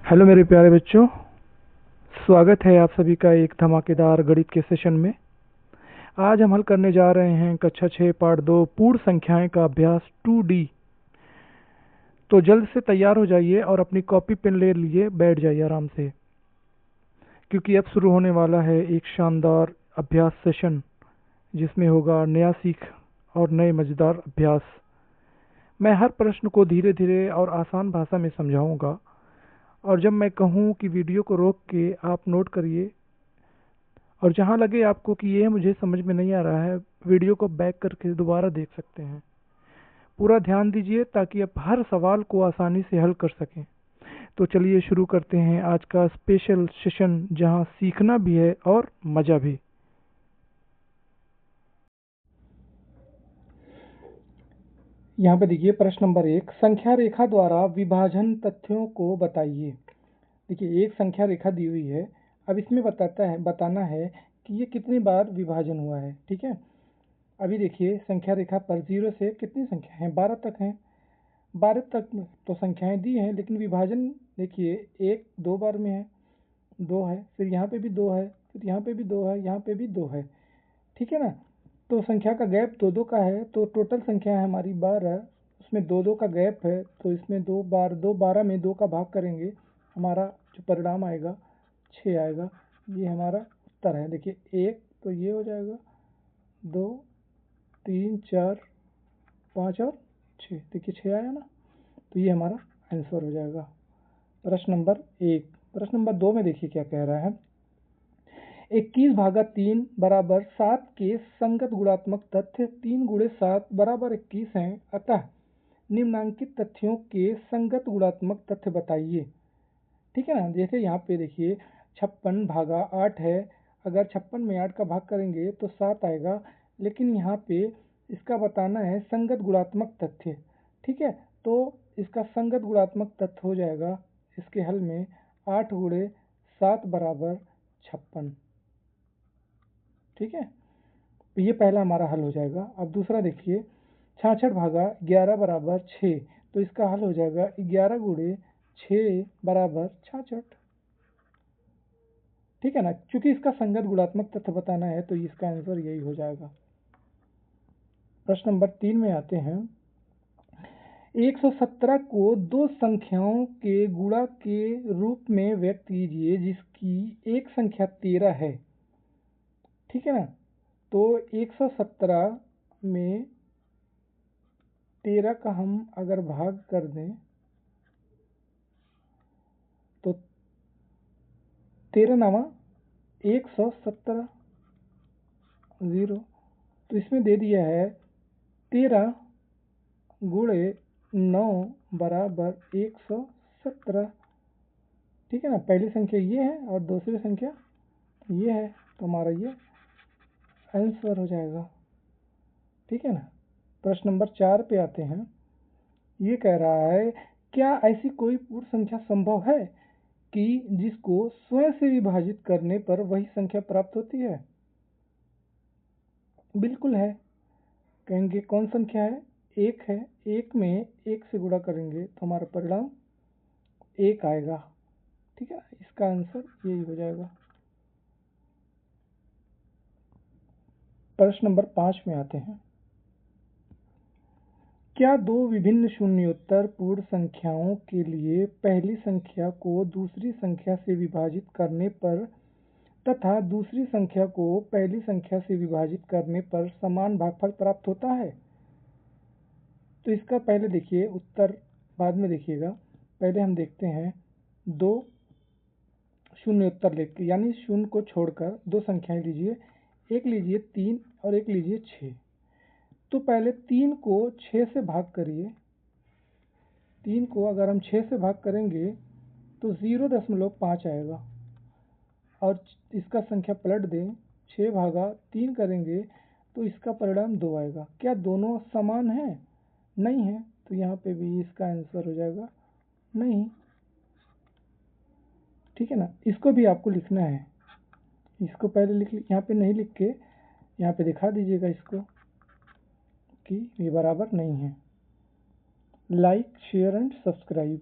Hello मेरे प्यारे बच्चों, स्वागत है आप सभी का एक धमाकेदार गणित के सेशन में। आज हम हल करने जा रहे हैं कक्षा 6 पार्ट 2 पूर्ण संख्याएं का अभ्यास 2D। तो जल्द से तैयार हो जाइए और अपनी कॉपी पेन ले लिए बैठ जाइए आराम से, क्योंकि अब शुरू होने वाला है एक शानदार अभ्यास सेशन जिसमें होगा नया सीख और नए मज़ेदार अभ्यास। मैं हर प्रश्न को धीरे धीरे और आसान भाषा में समझाऊंगा, और जब मैं कहूँ कि वीडियो को रोक के आप नोट करिए, और जहाँ लगे आपको कि ये मुझे समझ में नहीं आ रहा है, वीडियो को बैक करके दोबारा देख सकते हैं। पूरा ध्यान दीजिए ताकि आप हर सवाल को आसानी से हल कर सकें। तो चलिए शुरू करते हैं आज का स्पेशल सेशन, जहाँ सीखना भी है और मज़ा भी। यहाँ पे देखिए प्रश्न नंबर 1, संख्या रेखा द्वारा विभाजन तथ्यों को बताइए। देखिए एक संख्या रेखा दी हुई है, अब इसमें बताना है कि ये कितनी बार विभाजन हुआ है। ठीक है, अभी देखिए संख्या रेखा पर 0 से कितनी संख्या हैं, 12 तक हैं। 12 तक तो संख्याएं दी हैं, लेकिन विभाजन देखिए 1 2 बार में है, 2 है, फिर यहाँ पे भी 2 है, फिर यहाँ पे भी 2 है, यहाँ पे भी 2 है। ठीक है ना, तो संख्या का गैप 2 2 का है, तो टोटल संख्या है हमारी 12, उसमें 2 2 का गैप है, तो इसमें 2 बार 2 12 में 2 का भाग करेंगे, हमारा जो परिणाम आएगा 6 आएगा। ये हमारा उत्तर है। देखिए 1 तो ये हो जाएगा, 2 3 4 5 और 6, देखिए 6 आया ना, तो ये हमारा आंसर हो जाएगा प्रश्न नंबर 1। प्रश्न नंबर 2 में देखिए क्या कह रहा है, 21/3 बराबर 7 के संगत गुणात्मक तथ्य 3 गुणे 7 बराबर 21 हैं, अतः निम्नांकित तथ्यों के संगत गुणात्मक तथ्य बताइए। ठीक है ना, जैसे यहाँ पे देखिए 56/8 है, अगर 56 में 8 का भाग करेंगे तो 7 आएगा, लेकिन यहाँ पे इसका बताना है संगत गुणात्मक तथ्य। ठीक है, तो इसका संगत गुणात्मक तथ्य हो जाएगा इसके हल में 8 गुणे 7 बराबर 56। ठीक है, तो ये पहला हमारा हल हो जाएगा। अब दूसरा देखिए 66/11 बराबर 6, तो इसका हल हो जाएगा 11 गुणे 6 बराबर 66। ठीक है ना, क्योंकि इसका संगत गुणात्मक तथ्य बताना है, तो इसका आंसर यही हो जाएगा। प्रश्न नंबर 3 में आते हैं, 117 को दो संख्याओं के गुणा के रूप में व्यक्त कीजिए जिसकी एक संख्या 13 है। ठीक है ना, तो 117 में 13 का हम अगर भाग कर दें तो 13 नामा 117 0, तो इसमें दे दिया है 13 गुणे 9 बराबर 117। ठीक है ना, पहली संख्या ये है और दूसरी संख्या ये है, तो हमारा ये आंसर हो जाएगा। ठीक है ना, प्रश्न नंबर 4 पे आते हैं। ये कह रहा है, क्या ऐसी कोई पूर्ण संख्या संभव है कि जिसको स्वयं से विभाजित करने पर वही संख्या प्राप्त होती है? बिल्कुल है। कहेंगे कौन संख्या है? 1 है, 1 में 1 से गुणा करेंगे तो हमारा परिणाम 1 आएगा। ठीक है, इसका आंसर यही हो जाएगा। प्रश्न नंबर 5 में आते हैं, क्या दो विभिन्न शून्योत्तर पूर्ण संख्याओं के लिए पहली संख्या को दूसरी संख्या से विभाजित करने पर तथा दूसरी संख्या को पहली संख्या से विभाजित करने पर समान भागफल प्राप्त होता है? तो इसका पहले देखिए उत्तर बाद में देखिएगा, पहले हम देखते हैं दो शून्योत्तर लेकर, यानी शून्य को छोड़कर दो संख्याएं लीजिए, एक लीजिए 3 और एक लीजिए 6। तो पहले 3 को 6 से भाग करिए। 3 को अगर हम 6 से भाग करेंगे तो 0.5 आएगा, और इसका संख्या पलट दें, 6/3 करेंगे तो इसका परिणाम 2 आएगा। क्या दोनों समान हैं? नहीं है, तो यहाँ पे भी इसका आंसर हो जाएगा नहीं। ठीक है ना, इसको भी आपको लिखना है, इसको पहले यहाँ पे नहीं लिख के यहाँ पे दिखा दीजिएगा इसको कि ये बराबर नहीं है। Like share and subscribe.